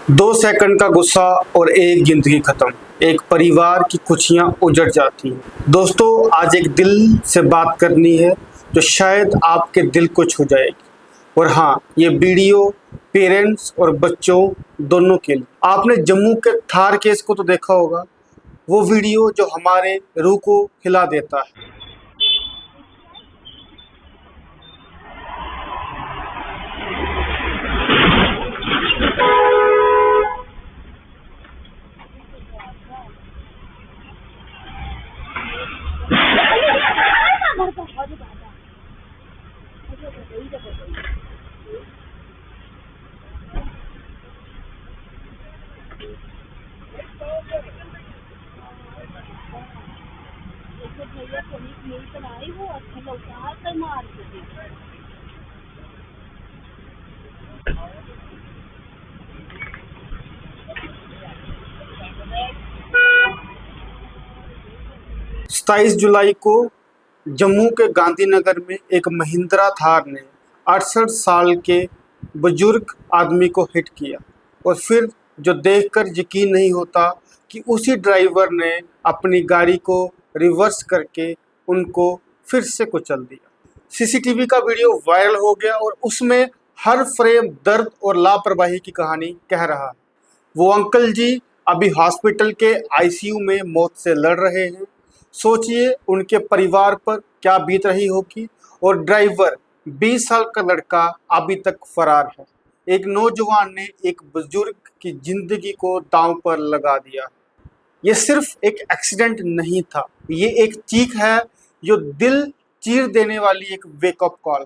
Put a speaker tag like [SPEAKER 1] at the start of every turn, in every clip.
[SPEAKER 1] 2 second का गुस्सा और एक जिंदगी खत्म। एक परिवार की खुशियां उजड़ जाती हैं। दोस्तों, आज एक दिल से बात करनी है जो शायद आपके दिल को छू जाएगी। और हाँ, ये वीडियो पेरेंट्स और बच्चों दोनों के लिए। आपने जम्मू के थार केस को तो देखा होगा, वो वीडियो जो हमारे रूह को हिला देता है। 27 जुलाई को जम्मू के गांधीनगर में एक महिंद्रा थार ने 68 साल के बुजुर्ग आदमी को हिट किया। और फिर जो देखकर यकीन नहीं होता कि उसी ड्राइवर ने अपनी गाड़ी को रिवर्स करके उनको फिर से कुचल दिया। सीसीटीवी का वीडियो वायरल हो गया और उसमें हर फ्रेम दर्द और लापरवाही की कहानी कह रहा है। वो अंकल जी अभी हॉस्पिटल के आईसीयू में मौत से लड़ रहे हैं। सोचिए उनके परिवार पर क्या बीत रही होगी। और ड्राइवर 20 साल का लड़का अभी तक फरार है। एक नौजवान ने एक बुजुर्ग की जिंदगी को दांव पर लगा दिया। ये सिर्फ एक एक्सीडेंट नहीं था, ये एक चीख है जो दिल चीर देने वाली एक वेकअप कॉल है,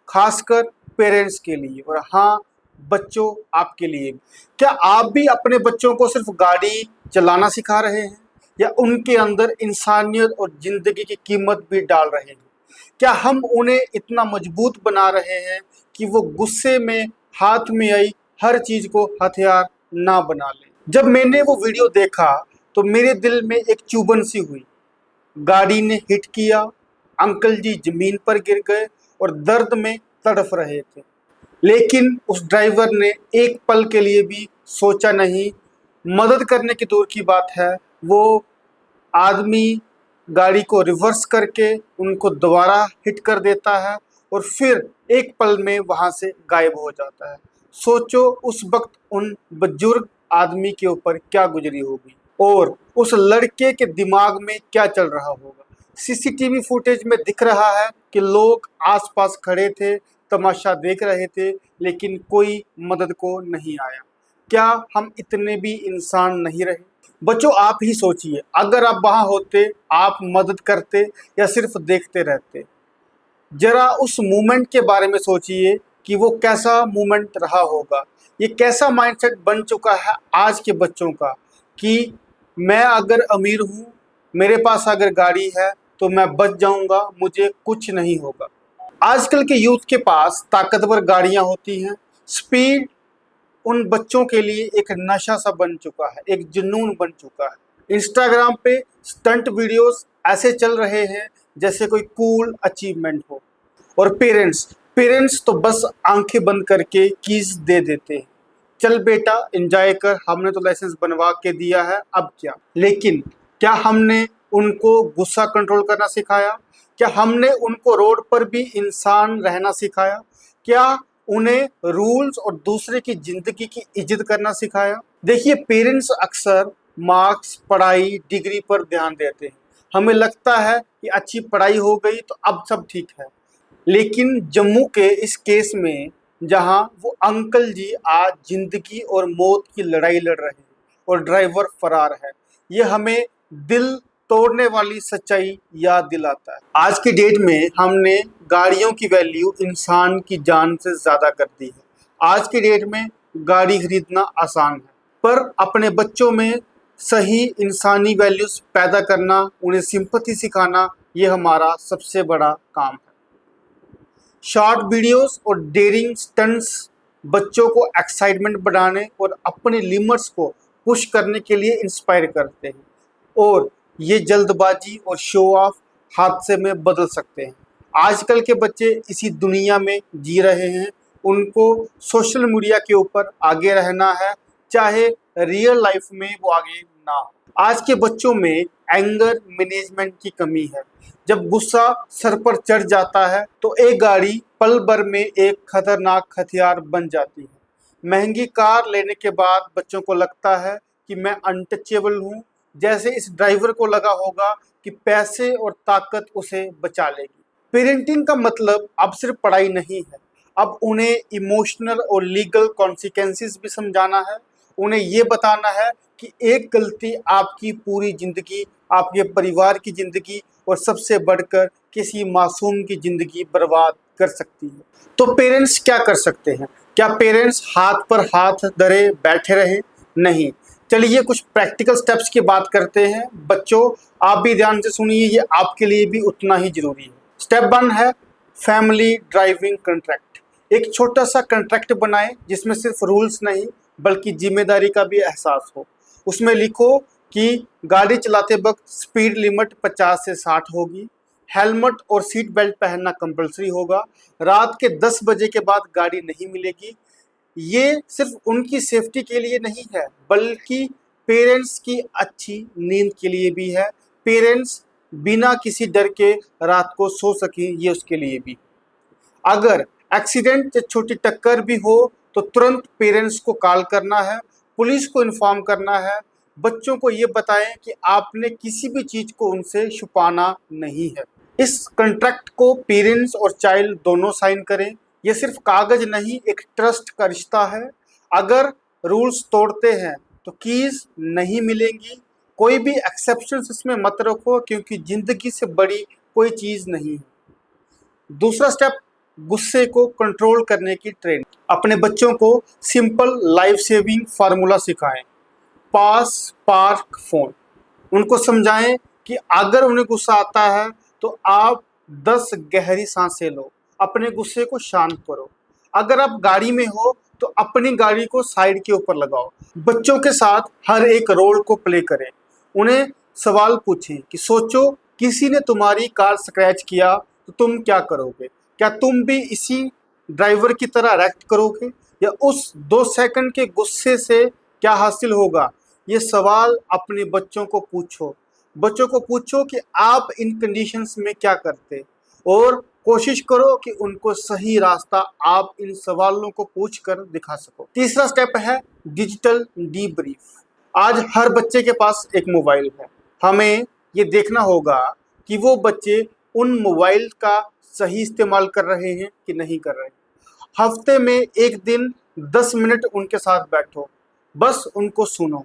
[SPEAKER 1] खासकर पेरेंट्स के लिए। और हाँ, बच्चों, आपके लिए भी। क्या आप भी अपने बच्चों को सिर्फ गाड़ी चलाना सिखा रहे हैं या उनके अंदर इंसानियत और जिंदगी की कीमत भी डाल रहे हैं? क्या हम उन्हें इतना मजबूत बना रहे हैं कि वो गुस्से में हाथ में आई हर चीज को हथियार ना बना ले? जब मैंने वो वीडियो देखा तो मेरे दिल में एक चुभन सी हुई। गाड़ी ने हिट किया, अंकल जी जमीन पर गिर गए और दर्द में तड़फ रहे थे। लेकिन उस ड्राइवर ने एक पल के लिए भी सोचा नहीं। मदद करने की दूर की बात है, वो आदमी गाड़ी को रिवर्स करके उनको दोबारा हिट कर देता है और फिर एक पल में वहां से गायब हो जाता है। सोचो उस वक्त उन बुजुर्ग आदमी के ऊपर क्या गुजरी होगी और उस लड़के के दिमाग में क्या चल रहा होगा। सीसीटीवी फुटेज में दिख रहा है कि लोग आसपास खड़े थे, तमाशा देख रहे थे, लेकिन कोई मदद को नहीं आया। क्या हम इतने भी इंसान नहीं रहे? बच्चों, आप ही सोचिए, अगर आप वहां होते, आप मदद करते या सिर्फ देखते रहते? जरा उस मोमेंट के बारे में सोचिए कि वो कैसा मोमेंट रहा होगा। ये कैसा माइंडसेट बन चुका है आज के बच्चों का कि मैं अगर अमीर हूँ, मेरे पास अगर गाड़ी है तो मैं बच जाऊंगा, मुझे कुछ नहीं होगा। आजकल के यूथ के पास ताकतवर गाड़ियां होती हैं। स्पीड उन बच्चों के लिए एक नशा सा बन चुका है, एक जुनून बन चुका है। इंस्टाग्राम पे स्टंट वीडियोस ऐसे चल रहे हैं जैसे कोई कूल अचीवमेंट हो। और पेरेंट्स तो बस आंखें बंद करके कीज दे देते हैं, चल बेटा एंजॉय कर, हमने तो लाइसेंस बनवा के दिया है, अब क्या। लेकिन क्या हमने उनको गुस्सा कंट्रोल करना सिखाया? क्या हमने उनको रोड पर भी इंसान रहना सिखाया? क्या उन्हें रूल्स और दूसरे की जिंदगी की इज्जत करना सिखाया? देखिए, पेरेंट्स अक्सर मार्क्स, पढ़ाई, डिग्री पर ध्यान देते हैं। हमें लगता है कि अच्छी पढ़ाई हो गई तो अब सब ठीक है। लेकिन जम्मू के इस केस में जहां वो अंकल जी आज जिंदगी और मौत की लड़ाई लड़ रहे हैं और ड्राइवर फरार है, ये हमें दिल तोड़ने वाली सच्चाई याद दिलाता है। आज की डेट में हमने गाड़ियों की वैल्यू इंसान की जान से ज्यादा कर दी है। आज की डेट में गाड़ी खरीदना आसान है, पर अपने बच्चों में सही इंसानी वैल्यूज पैदा करना, उन्हें सिंपैथी सिखाना, ये हमारा सबसे बड़ा काम है। शॉर्ट वीडियोस और डेयरिंग स्टंट्स बच्चों को एक्साइटमेंट बढ़ाने और अपने लिमिट्स को पुश करने के लिए इंस्पायर करते हैं। और ये जल्दबाजी और शो ऑफ हादसे में बदल सकते हैं। आजकल के बच्चे इसी दुनिया में जी रहे हैं। उनको सोशल मीडिया के ऊपर आगे रहना है, चाहे रियल लाइफ में वो आगे ना हो। आज के बच्चों में एंगर मैनेजमेंट की कमी है। जब गुस्सा सर पर चढ़ जाता है तो एक गाड़ी पल भर में एक खतरनाक हथियार बन जाती है। महंगी कार लेने के बाद बच्चों को लगता है कि मैं अनटचेबल हूँ, जैसे इस ड्राइवर को लगा होगा कि पैसे और ताकत उसे बचा लेगी। पेरेंटिंग का मतलब अब सिर्फ पढ़ाई नहीं है, अब उन्हें इमोशनल और लीगल कॉन्सिक्वेंसेस भी समझाना है। उन्हें ये बताना है कि एक गलती आपकी पूरी जिंदगी, आपके परिवार की जिंदगी और सबसे बढ़कर किसी मासूम की जिंदगी बर्बाद कर सकती है। तो पेरेंट्स क्या कर सकते हैं? क्या पेरेंट्स हाथ पर हाथ धरे बैठे रहे? नहीं। चलिए कुछ प्रैक्टिकल स्टेप्स की बात करते हैं। बच्चों, आप भी ध्यान से सुनिए, ये आपके लिए भी उतना ही जरूरी है। स्टेप 1 है फैमिली ड्राइविंग कॉन्ट्रैक्ट। एक छोटा सा कॉन्ट्रैक्ट बनाएं जिसमें सिर्फ रूल्स नहीं बल्कि जिम्मेदारी का भी एहसास हो। उसमें लिखो कि गाड़ी चलाते वक्त स्पीड लिमिट 50 से 60 होगी, हेलमेट और सीट बेल्ट पहनना कंपलसरी होगा, रात के 10 बजे के बाद गाड़ी नहीं मिलेगी। ये सिर्फ उनकी सेफ्टी के लिए नहीं है बल्कि पेरेंट्स की अच्छी नींद के लिए भी है। पेरेंट्स बिना किसी डर के रात को सो सके, ये उसके लिए भी। अगर एक्सीडेंट या छोटी टक्कर भी हो तो तुरंत पेरेंट्स को कॉल करना है, पुलिस को इन्फॉर्म करना है। बच्चों को ये बताएं कि आपने किसी भी चीज को उनसे छुपाना नहीं है। इस कॉन्ट्रैक्ट को पेरेंट्स और चाइल्ड दोनों साइन करें। ये सिर्फ कागज नहीं, एक ट्रस्ट का रिश्ता है। अगर रूल्स तोड़ते हैं तो कीज नहीं मिलेंगी। कोई भी एक्सेप्शन इसमें मत रखो क्योंकि जिंदगी से बड़ी कोई चीज नहीं है। दूसरा स्टेप, गुस्से को कंट्रोल करने की ट्रेनिंग। अपने बच्चों को सिंपल लाइफ सेविंग फार्मूला सिखाएं। पास, पार्क, फोन। उनको समझाएं कि अगर उन्हें गुस्सा आता है तो आप 10 गहरी सांसें लो, अपने गुस्से को शांत करो। अगर आप गाड़ी में हो तो अपनी गाड़ी को साइड के ऊपर लगाओ। बच्चों के साथ हर एक रोल को प्ले करें। उन्हें सवाल पूछें कि सोचो किसी ने तुम्हारी कार स्क्रैच किया तो तुम क्या करोगे? क्या तुम भी इसी ड्राइवर की तरह रिएक्ट करोगे या उस 2 सेकंड के गुस्से से क्या हासिल होगा? ये सवाल अपने बच्चों को पूछो। बच्चों को पूछो कि आप इन कंडीशंस में क्या करते, और कोशिश करो कि उनको सही रास्ता आप इन सवालों को पूछकर दिखा सको। तीसरा स्टेप है डिजिटल डीब्रीफ। आज हर बच्चे के पास एक मोबाइल है। हमें ये देखना होगा कि वो बच्चे उन मोबाइल का सही इस्तेमाल कर रहे हैं कि नहीं कर रहे। हफ्ते में एक दिन 10 मिनट उनके साथ बैठो, बस उनको सुनो,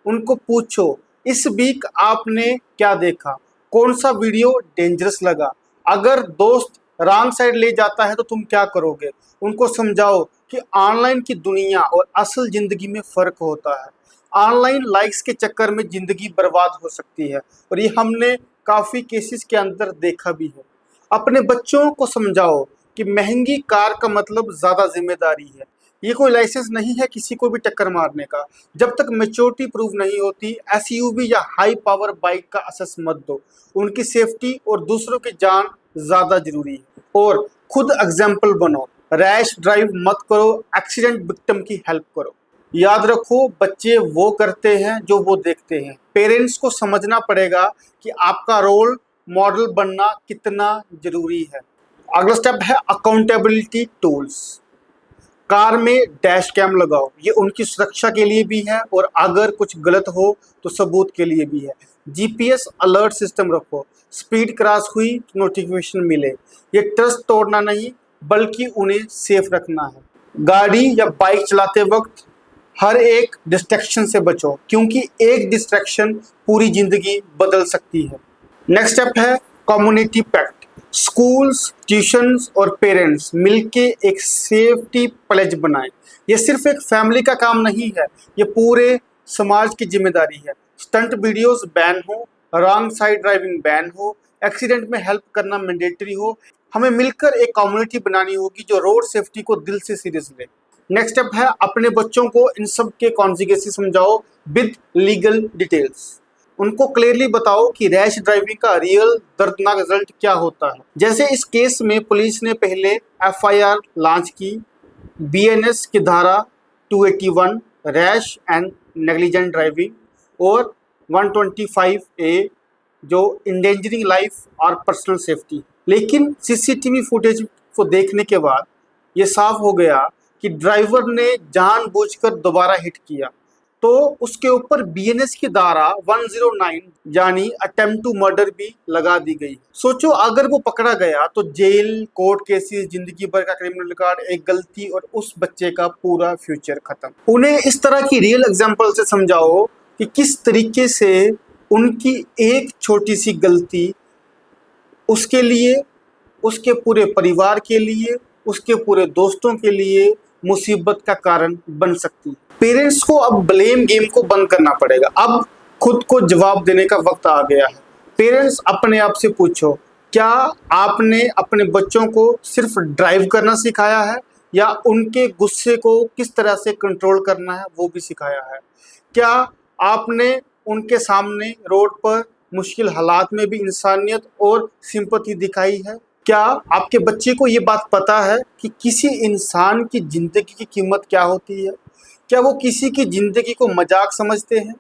[SPEAKER 1] उनको पूछो इस वीक आपने क्या देखा, कौन सा वीडियो डेंजरस लगा, अगर दोस्त रॉन्ग साइड ले जाता है तो तुम क्या करोगे। उनको समझाओ कि ऑनलाइन की दुनिया और असल जिंदगी में फर्क होता है। ऑनलाइन लाइक्स के चक्कर में जिंदगी बर्बाद हो सकती है और ये हमने काफी केसेस के अंदर देखा भी है। अपने बच्चों को समझाओ कि महंगी कार का मतलब ज्यादा जिम्मेदारी है। ये कोई लाइसेंस नहीं है किसी को भी टक्कर मारने का। जब तक मैच्योरिटी प्रूव नहीं होती, एसयूवी या हाई पावर बाइक का असेस मत दो। उनकी सेफ्टी और दूसरों की जान ज्यादा जरूरी है। और खुद एग्जाम्पल बनो, रैश ड्राइव मत करो, एक्सीडेंट विक्टिम की हेल्प करो। याद रखो, बच्चे वो करते हैं जो वो देखते हैं। पेरेंट्स को समझना पड़ेगा कि आपका रोल मॉडल बनना कितना जरूरी है। अगला स्टेप है अकाउंटेबिलिटी टूल्स। कार में डैश कैम लगाओ, ये उनकी सुरक्षा के लिए भी है और अगर कुछ गलत हो तो सबूत के लिए भी है। जीपीएस अलर्ट सिस्टम रखो, स्पीड क्रॉस हुई तो नोटिफिकेशन मिले। ये ट्रस्ट तोड़ना नहीं बल्कि उन्हें सेफ रखना है। गाड़ी या बाइक चलाते वक्त हर एक डिस्ट्रैक्शन से बचो क्योंकि एक डिस्ट्रैक्शन पूरी जिंदगी बदल सकती है। नेक्स्ट स्टेप है कम्युनिटी पैक्ट। स्कूल्स, ट्यूशन्स और पेरेंट्स मिलके एक सेफ्टी प्लेज बनाएं। ये सिर्फ एक फैमिली का काम नहीं है, ये पूरे समाज की जिम्मेदारी है। स्टंट वीडियोस बैन हो, रॉन्ग साइड ड्राइविंग बैन हो, एक्सीडेंट में हेल्प करना मैंडेटरी हो। हमें मिलकर एक कम्युनिटी बनानी होगी जो रोड सेफ्टी को दिल से सीरियस ले। नेक्स्ट स्टेप है अपने बच्चों को इन सब के कॉन्सिक्वेंसेस समझाओ विद लीगल डिटेल्स। उनको क्लियरली बताओ कि रैश ड्राइविंग का रियल दर्दनाक रिजल्ट क्या होता है। जैसे इस केस में पुलिस ने पहले एफआईआर लॉन्च की, बीएनएस की धारा 281 रैश एंड नेग्लिजेंट ड्राइविंग, और 125A जो इंडेंजरिंग लाइफ और पर्सनल सेफ्टी। लेकिन सीसीटीवी फुटेज को देखने के बाद ये साफ हो गया कि ड्राइवर ने जानबूझकर दोबारा हिट किया, तो उसके ऊपर बीएनएस की धारा 109 यानी अटेम्प्ट टू मर्डर भी लगा दी गई। सोचो अगर वो पकड़ा गया तो जेल, कोर्ट केसेस, जिंदगी भर का क्रिमिनल रिकॉर्ड, एक गलती और उस बच्चे का पूरा फ्यूचर खत्म। उन्हें इस तरह की रियल एग्जांपल से समझाओ कि किस तरीके से उनकी एक छोटी सी गलती उसके लिए, उसके पूरे परिवार के लिए, उसके पूरे दोस्तों के लिए मुसीबत का कारण बन सकती है। पेरेंट्स को अब ब्लेम गेम को बंद करना पड़ेगा। अब खुद को जवाब देने का वक्त आ गया है। पेरेंट्स अपने आप से पूछो, क्या आपने अपने बच्चों को सिर्फ ड्राइव करना सिखाया है या उनके गुस्से को किस तरह से कंट्रोल करना है वो भी सिखाया है? क्या आपने उनके सामने रोड पर मुश्किल हालात में भी इंसानियत और सिंपैथी दिखाई है? क्या आपके बच्चे को ये बात पता है कि किसी इंसान की जिंदगी की कीमत क्या होती है? क्या वो किसी की जिंदगी को मजाक समझते हैं?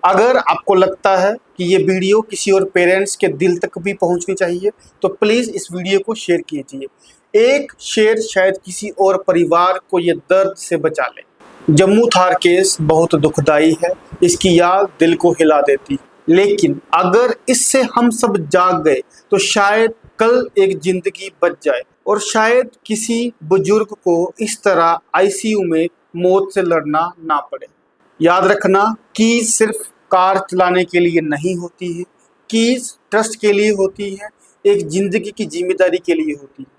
[SPEAKER 1] अगर आपको लगता है कि ये वीडियो किसी और पेरेंट्स के दिल तक भी पहुंचनी चाहिए तो प्लीज़ इस वीडियो को शेयर कीजिए। एक शेयर शायद किसी और परिवार को ये दर्द से बचा ले। जम्मू थार केस बहुत दुखदाई है, इसकी याद दिल को हिला देती, लेकिन अगर इससे हम सब जाग गए तो शायद कल एक जिंदगी बच जाए और शायद किसी बुजुर्ग को इस तरह आईसीयू में मौत से लड़ना ना पड़े। याद रखना कि सिर्फ कार चलाने के लिए नहीं होती है, कीज ट्रस्ट के लिए होती है, एक जिंदगी की जिम्मेदारी के लिए होती है।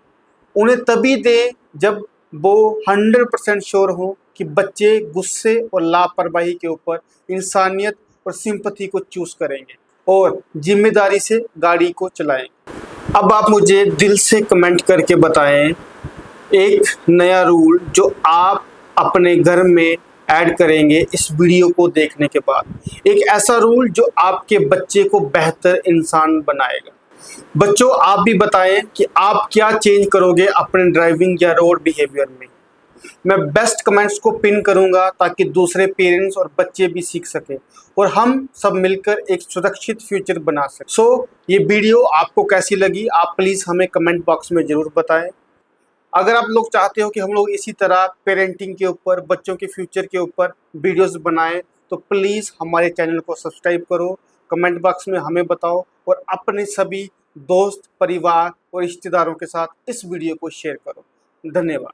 [SPEAKER 1] उन्हें तभी दें जब वो 100% श्योर हो कि बच्चे गुस्से और लापरवाही के ऊपर इंसानियत और सिंपैथी को चूज करेंगे और जिम्मेदारी से गाड़ी को चलाएंगे। अब आप मुझे दिल से कमेंट करके बताएं एक नया रूल जो आप अपने घर में ऐड करेंगे इस वीडियो को देखने के बाद, एक ऐसा रूल जो आपके बच्चे को बेहतर इंसान बनाएगा। बच्चों, आप भी बताएं कि आप क्या चेंज करोगे अपने ड्राइविंग या रोड बिहेवियर में। मैं बेस्ट कमेंट्स को पिन करूंगा ताकि दूसरे पेरेंट्स और बच्चे भी सीख सके और हम सब मिलकर एक सुरक्षित फ्यूचर बना सकें। सो ये वीडियो आपको कैसी लगी आप प्लीज़ हमें कमेंट बॉक्स में ज़रूर बताएं। अगर आप लोग चाहते हो कि हम लोग इसी तरह पेरेंटिंग के ऊपर, बच्चों के फ्यूचर के ऊपर वीडियोस बनाएं तो प्लीज़ हमारे चैनल को सब्सक्राइब करो, कमेंट बॉक्स में हमें बताओ और अपने सभी दोस्त, परिवार और रिश्तेदारों के साथ इस वीडियो को शेयर करो। धन्यवाद।